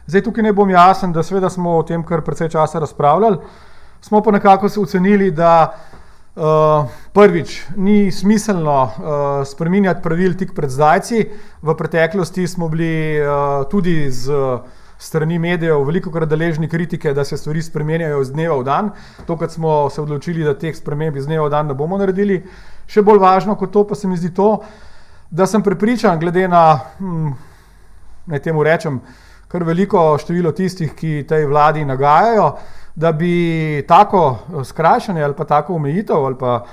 Zdaj tukaj ne bom jasen, da seveda smo o tem kar precej časa razpravljali, smo pa nekako se ocenili, da prvič ni smiselno spreminjati pravil tik pred zdajci. V preteklosti smo bili tudi z strani medijev velikokrat deležni kritike, da se stvari spremenjajo iz dneva v dan. Tokrat smo se odločili, da teh sprememb iz dneva v dan ne bomo naredili. Še bolj važno kot to pa se mi zdi to, da sem prepričan, glede na, naj temu rečem, kar veliko število tistih, ki tej vladi nagajajo, da bi tako skrajšanje ali pa tako omejitev ali pa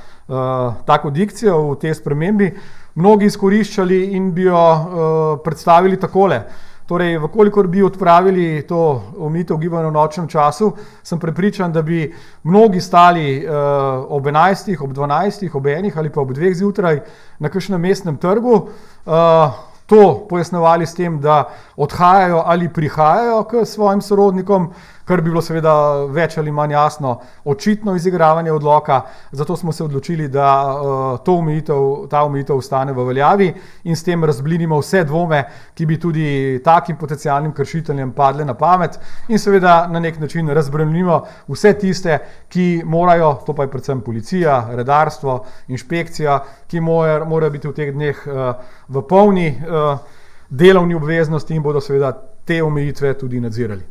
tako dikcijo v tej spremembi mnogi izkoriščali in bi jo predstavili takole. Torej, vkolikor bi odpravili to omejitev gibanja v nočnem času, sem prepričan, da bi mnogi stali ob 11, ob 12, ob 1 ali pa ob 2 zjutraj na kakšnem mestnem trgu, to pojasnjevali s tem, da odhajajo ali prihajajo k svojim sorodnikom, kar bi bilo seveda več ali manj jasno očitno izigravanje odloka. Zato smo se odločili, da ta omejitev ostane v veljavi in s tem razblinimo vse dvome, ki bi tudi takim potencialnim kršiteljem padle na pamet, in seveda na nek način razbremenimo vse tiste, ki morajo, to pa je predvsem policija, redarstvo, inšpekcija, ki morajo biti v teh dneh v polni delovni obveznosti in bodo seveda te omejitve tudi nadzirali.